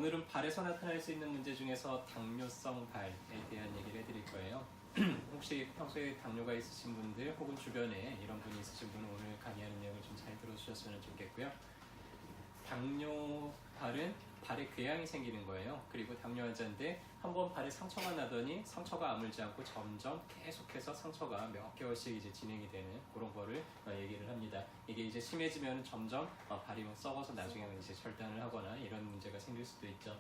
오늘은 발에서 나타날 수 있는 문제 중에서 당뇨성 발에 대한 얘기를 해드릴 거예요. 혹시 평소에 당뇨가 있으신 분들 혹은 주변에 이런 분이 있으신 분은 오늘 강의하는 내용을 좀 잘 들어주셨으면 좋겠고요. 당뇨 발은 발에 궤양이 생기는 거예요. 그리고 당뇨 환자인데 한번 발에 상처가 나더니 상처가 아물지 않고 점점 계속해서 상처가 몇 개월씩 이제 진행이 되는 그런 거를 얘기를 합니다. 이게 이제 심해지면 점점 발이 썩어서 나중에는 이제 절단을 하거나 이런 문제가 생길 수도 있죠.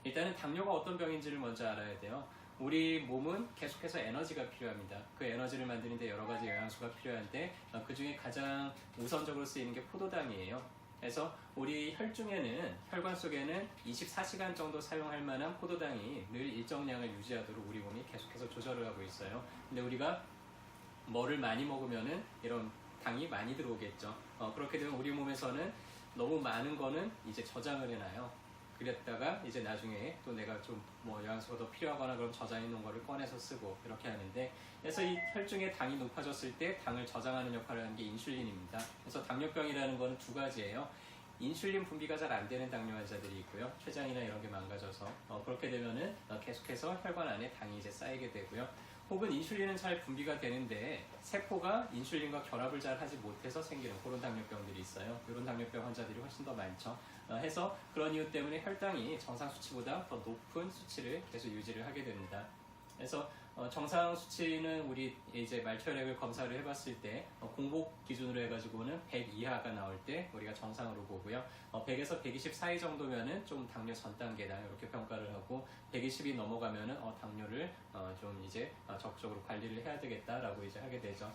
일단은 당뇨가 어떤 병인지를 먼저 알아야 돼요. 우리 몸은 계속해서 에너지가 필요합니다. 그 에너지를 만드는데 여러 가지 영양소가 필요한데 그 중에 가장 우선적으로 쓰이는 게 포도당이에요. 그래서 우리 혈중에는, 혈관 속에는 24시간 정도 사용할 만한 포도당이 늘 일정량을 유지하도록 우리 몸이 계속해서 조절을 하고 있어요. 근데 우리가 뭐를 많이 먹으면은 이런 당이 많이 들어오겠죠. 그렇게 되면 우리 몸에서는 너무 많은 거는 이제 저장을 해놔요. 그랬다가 이제 나중에 또 내가 좀 뭐 영양소가 더 필요하거나 그럼 저장해 놓은 거를 꺼내서 쓰고 이렇게 하는데, 그래서 이 혈중의 당이 높아졌을 때 당을 저장하는 역할을 하는 게 인슐린입니다. 그래서 당뇨병이라는 거는 두 가지예요. 인슐린 분비가 잘 안 되는 당뇨 환자들이 있고요. 췌장이나 이런 게 망가져서 그렇게 되면은 계속해서 혈관 안에 당이 이제 쌓이게 되고요. 혹은 인슐린은 잘 분비가 되는데 세포가 인슐린과 결합을 잘 하지 못해서 생기는 그런 당뇨병들이 있어요. 이런 당뇨병 환자들이 훨씬 더 많죠. 해서 그런 이유 때문에 혈당이 정상 수치보다 더 높은 수치를 계속 유지를 하게 됩니다. 그래서 정상 수치는 우리 이제 말초혈액을 검사를 해봤을 때 공복 기준으로 해가지고는 100 이하가 나올 때 우리가 정상으로 보고요. 100에서 120 사이 정도면은 좀 당뇨 전 단계다 이렇게 평가를 하고, 120이 넘어가면은 당뇨를 좀 이제 적극적으로 관리를 해야 되겠다라고 이제 하게 되죠.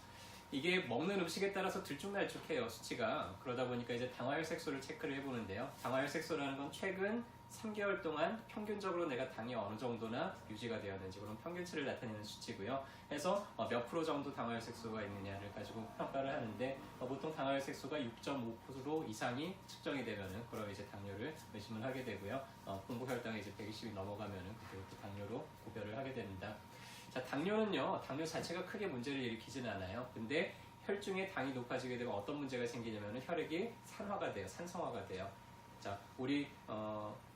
이게 먹는 음식에 따라서 들쭉날쭉해요, 수치가. 그러다 보니까 이제 당화혈색소를 체크를 해보는데요. 당화혈색소라는 건 최근 3개월 동안 평균적으로 내가 당이 어느 정도나 유지가 되었는지 그런 평균치를 나타내는 수치고요. 그래서 몇 프로 정도 당화혈색소가 있느냐를 가지고 평가를 하는데 보통 당화혈색소가 6.5% 이상이 측정이 되면은 그럼 이제 당뇨를 의심을 하게 되고요. 공복혈당이 이제 120이 넘어가면은 그때부터 당뇨로 구별을 하게 됩니다. 자, 당뇨는요, 당뇨 자체가 크게 문제를 일으키지는 않아요. 근데 혈중에 당이 높아지게 되면 어떤 문제가 생기냐면 혈액이 산화가 돼요. 산성화가 돼요. 자, 우리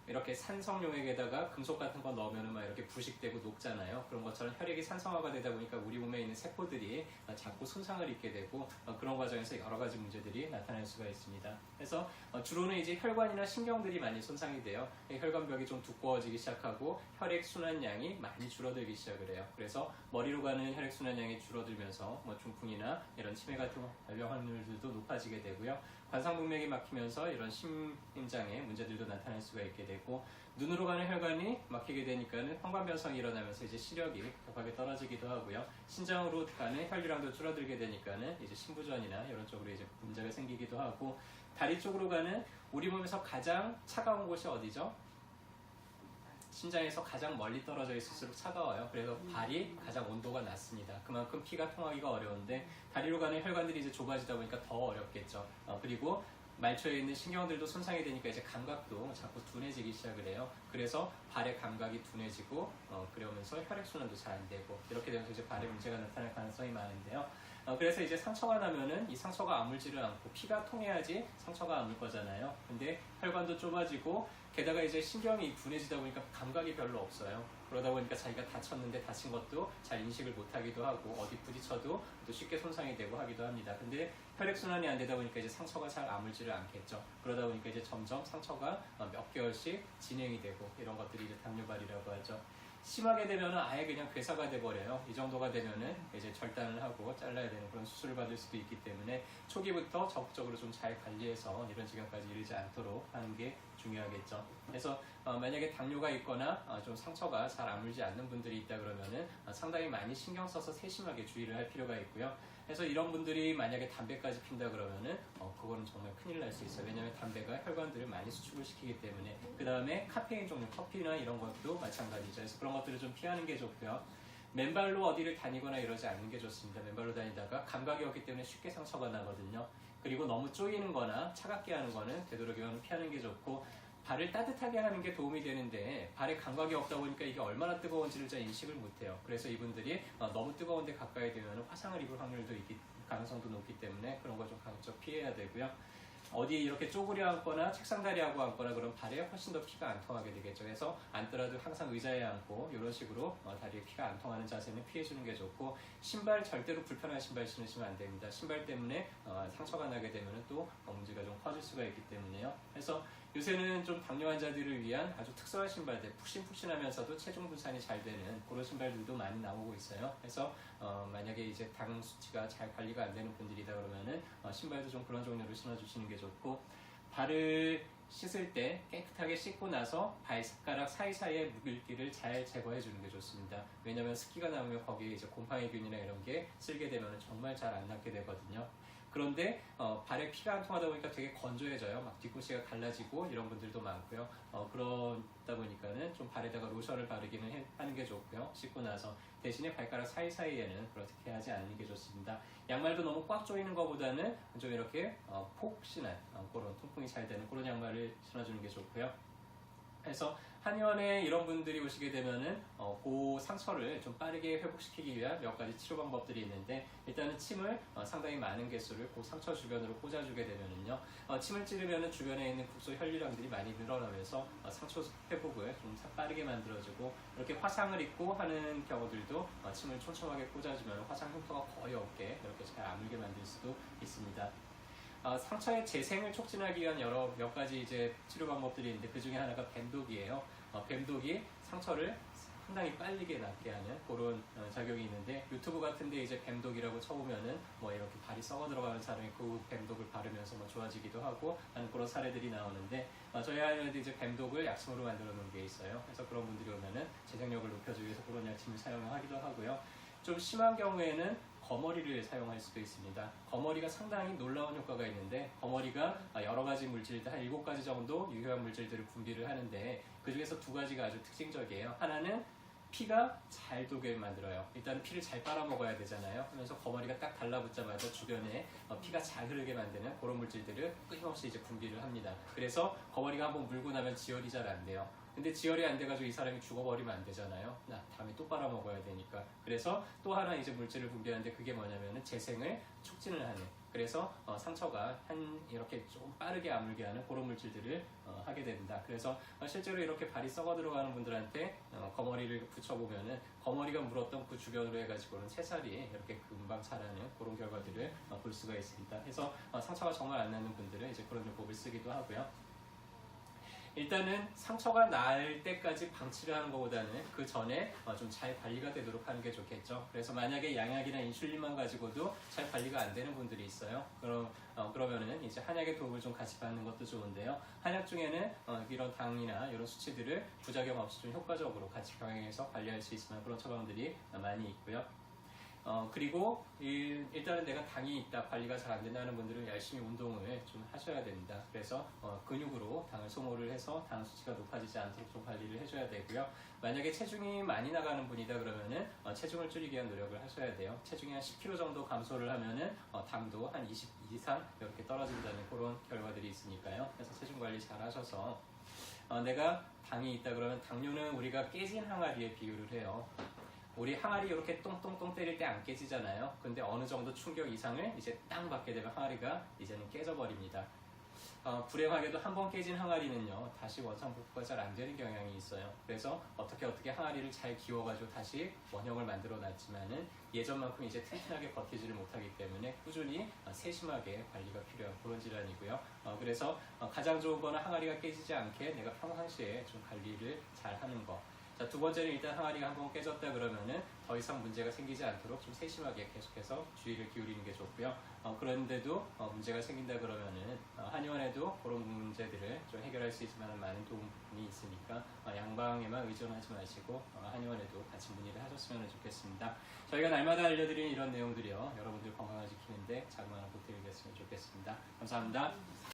이렇게 산성용액에다가 금속 같은 거 넣으면 막 이렇게 부식되고 녹잖아요. 그런 것처럼 혈액이 산성화가 되다 보니까 우리 몸에 있는 세포들이 자꾸 손상을 입게 되고 그런 과정에서 여러 가지 문제들이 나타날 수가 있습니다. 그래서 주로는 이제 혈관이나 신경들이 많이 손상이 돼요. 혈관벽이 좀 두꺼워지기 시작하고 혈액 순환량이 많이 줄어들기 시작을 해요. 그래서 머리로 가는 혈액 순환량이 줄어들면서 뭐 중풍이나 이런 치매 같은 발병 확률들도 높아지게 되고요. 관상문맥이 막히면서 이런 심장의 문제들도 나타날 수가 있게 되고, 눈으로 가는 혈관이 막히게 되니까는 황반변성이 일어나면서 이제 시력이 급하게 떨어지기도 하고요. 신장으로 가는 혈류량도 줄어들게 되니까는 이제 심부전이나 이런 쪽으로 이제 문제가 생기기도 하고, 다리 쪽으로 가는 우리 몸에서 가장 차가운 곳이 어디죠? 심장에서 가장 멀리 떨어져 있을수록 차가워요. 그래서 발이 가장 온도가 낮습니다. 그만큼 피가 통하기가 어려운데 다리로 가는 혈관들이 이제 좁아지다 보니까 더 어렵겠죠. 그리고 말초에 있는 신경들도 손상이 되니까 이제 감각도 자꾸 둔해지기 시작을 해요. 그래서 발의 감각이 둔해지고 그러면서 혈액순환도 잘 안 되고 이렇게 되면서 이제 발에 문제가 나타날 가능성이 많은데요. 그래서 이제 상처가 나면은 이 상처가 아물지를 않고 피가 통해야지 상처가 아물 거잖아요. 근데 혈관도 좁아지고 게다가 이제 신경이 둔해지다 보니까 감각이 별로 없어요. 그러다 보니까 자기가 다쳤는데 다친 것도 잘 인식을 못하기도 하고 어디 부딪혀도 또 쉽게 손상이 되고 하기도 합니다. 근데 혈액순환이 안 되다 보니까 이제 상처가 잘 아물지를 않겠죠. 그러다 보니까 이제 점점 상처가 몇 개월씩 진행이 되고 이런 것들이 이제 당뇨발이라고 하죠. 심하게 되면은 아예 그냥 괴사가 돼버려요. 이 정도가 되면은 이제 절단을 하고 잘라야 되는 그런 수술을 받을 수도 있기 때문에 초기부터 적극적으로 좀 잘 관리해서 이런 지경까지 이르지 않도록 하는 게 중요하겠죠. 그래서 만약에 당뇨가 있거나 좀 상처가 잘 아물지 않는 분들이 있다 그러면은 상당히 많이 신경 써서 세심하게 주의를 할 필요가 있고요. 그래서 이런 분들이 만약에 담배까지 핀다 그러면은 그거는 정말 큰일 날 수 있어요. 왜냐하면 담배가 혈관들을 많이 수축을 시키기 때문에. 그 다음에 카페인 종류 커피나 이런 것도 마찬가지죠. 그래서 그런 것들을 좀 피하는 게 좋고요. 맨발로 어디를 다니거나 이러지 않는 게 좋습니다. 맨발로 다니다가 감각이 없기 때문에 쉽게 상처가 나거든요. 그리고 너무 쪼이는 거나 차갑게 하는 거는 되도록이면 피하는 게 좋고, 발을 따뜻하게 하는 게 도움이 되는데 발에 감각이 없다 보니까 이게 얼마나 뜨거운지를 잘 인식을 못해요. 그래서 이분들이 너무 뜨거운데 가까이 되면 화상을 입을 확률도 가능성도 높기 때문에 그런 거 좀 가급적 피해야 되고요. 어디에 이렇게 쪼그려 앉거나 책상 다리 하고 앉거나 그런 발에 훨씬 더 피가 안 통하게 되겠죠. 그래서 앉더라도 항상 의자에 앉고 이런 식으로 다리에 피가 안 통하는 자세는 피해주는 게 좋고, 신발 절대로 불편한 신발 신으시면 안 됩니다. 신발 때문에 상처가 나게 되면 또 문제가 좀 커질 수가 있기 때문에요. 그래서 요새는 좀 당뇨 환자들을 위한 아주 특수한 신발들, 푹신푹신하면서도 체중 분산이 잘 되는 그런 신발들도 많이 나오고 있어요. 그래서 만약에 이제 당 수치가 잘 관리가 안 되는 분들이다 그러면은 신발도 좀 그런 종류로 신어주시는 게 좋고, 발을 씻을 때 깨끗하게 씻고 나서 발가락 사이사이의 물기를 잘 제거해 주는 게 좋습니다. 왜냐하면 습기가 나오면 거기에 이제 곰팡이균이나 이런 게 쓸게 되면 정말 잘 안 낫게 되거든요. 그런데 발에 피가 안 통하다 보니까 되게 건조해져요. 막 뒤꿈치가 갈라지고 이런 분들도 많고요. 그러다 보니까는 좀 발에다가 로션을 바르기는 하는 게 좋고요. 씻고 나서 대신에 발가락 사이사이에는 그렇게 하지 않는 게 좋습니다. 양말도 너무 꽉 조이는 것보다는 좀 이렇게 폭신한 그런 통풍이 잘 되는 그런 양말을 신어주는 게 좋고요. 그래서 한의원에 이런 분들이 오시게 되면은 그 상처를 좀 빠르게 회복시키기 위한 몇 가지 치료 방법들이 있는데, 일단은 침을 상당히 많은 개수를 그 상처 주변으로 꽂아주게 되면은요, 침을 찌르면은 주변에 있는 국소 혈류량들이 많이 늘어나면서 상처 회복을 좀 빠르게 만들어주고, 이렇게 화상을 입고 하는 경우들도 침을 촘촘하게 꽂아주면 화상 흉터가 거의 없게 이렇게 잘 아물게 만들 수도 있습니다. 상처의 재생을 촉진하기 위한 몇 가지 이제 치료 방법들이 있는데, 그 중에 하나가 뱀독이에요. 뱀독이 상처를 상당히 빠르게 낫게 하는 그런 작용이 있는데, 유튜브 같은데 이제 뱀독이라고 쳐보면은 뭐 이렇게 발이 썩어 들어가는 사람이 그 뱀독을 바르면서 뭐 좋아지기도 하고 하는 그런 사례들이 나오는데, 저희 아이들도 이제 뱀독을 약침으로 만들어 놓은 게 있어요. 그래서 그런 분들이 오면은 재생력을 높여주기 위해서 그런 약침을 사용하기도 하고요. 좀 심한 경우에는 거머리를 사용할 수도 있습니다. 거머리가 상당히 놀라운 효과가 있는데, 거머리가 여러 가지 물질들, 한 7가지 정도 유효한 물질들을 분비를 하는데, 그 중에서 2가지가 아주 특징적이에요. 하나는 피가 잘 돌게 만들어요. 일단 피를 잘 빨아먹어야 되잖아요. 그래서 거머리가 딱 달라붙자마자 주변에 피가 잘 흐르게 만드는 그런 물질들을 끊임없이 이제 분비를 합니다. 그래서 거머리가 한번 물고 나면 지혈이 잘 안 돼요. 근데 지혈이 안 돼가지고 이 사람이 죽어버리면 안 되잖아요. 다음에 또 빨아먹어야 되니까. 그래서 또 하나 이제 물질을 분비하는데, 그게 뭐냐면은 재생을 촉진을 하는, 그래서 상처가 이렇게 좀 빠르게 아물게 하는 그런 물질들을 하게 됩니다. 그래서 실제로 이렇게 발이 썩어 들어가는 분들한테 거머리를 붙여보면은 거머리가 물었던 그 주변으로 해가지고는 채살이 이렇게 금방 자라는 그런 결과들을 볼 수가 있습니다. 그래서 상처가 정말 안 나는 분들은 이제 그런 요법을 쓰기도 하고요. 일단은 상처가 날 때까지 방치를 하는 것보다는 그 전에 좀 잘 관리가 되도록 하는 게 좋겠죠. 그래서 만약에 양약이나 인슐린만 가지고도 잘 관리가 안 되는 분들이 있어요. 그러면은 이제 한약의 도움을 좀 같이 받는 것도 좋은데요. 한약 중에는 이런 당이나 이런 수치들을 부작용 없이 좀 효과적으로 같이 병행해서 관리할 수 있는 그런 처방들이 많이 있고요. 그리고 일단은 내가 당이 있다, 관리가 잘 안 된다는 분들은 열심히 운동을 좀 하셔야 됩니다. 그래서 근육으로 당을 소모를 해서 당 수치가 높아지지 않도록 좀 관리를 해줘야 되고요. 만약에 체중이 많이 나가는 분이다 그러면은 체중을 줄이기 위한 노력을 하셔야 돼요. 체중이 한 10kg 정도 감소를 하면은 당도 한 20 이상 이렇게 떨어진다는 그런 결과들이 있으니까요. 그래서 체중 관리 잘 하셔서, 내가 당이 있다 그러면, 당뇨는 우리가 깨진 항아리에 비유를 해요. 우리 항아리 이렇게 똥똥똥 때릴 때 안 깨지잖아요. 근데 어느 정도 충격 이상을 이제 땅 받게 되면 항아리가 이제는 깨져버립니다. 불행하게도 한 번 깨진 항아리는요, 다시 원상복구가 잘 안 되는 경향이 있어요. 그래서 어떻게 항아리를 잘 기워가지고 다시 원형을 만들어 놨지만은 예전만큼 이제 튼튼하게 버티지를 못하기 때문에 꾸준히 세심하게 관리가 필요한 그런 질환이고요. 그래서 가장 좋은 거는 항아리가 깨지지 않게 내가 평상시에 좀 관리를 잘 하는 거. 자, 2번째는 일단 항아리가 한번 깨졌다 그러면은 더 이상 문제가 생기지 않도록 좀 세심하게 계속해서 주의를 기울이는 게 좋고요. 그런데도 문제가 생긴다 그러면은 한의원에도 그런 문제들을 좀 해결할 수 있을 만한 많은 도움이 있으니까 양방에만 의존하지 마시고 한의원에도 같이 문의를 하셨으면 좋겠습니다. 저희가 날마다 알려드리는 이런 내용들이요, 여러분들 건강을 지키는데 자그마한 보탬이 됐으면 좋겠습니다. 감사합니다.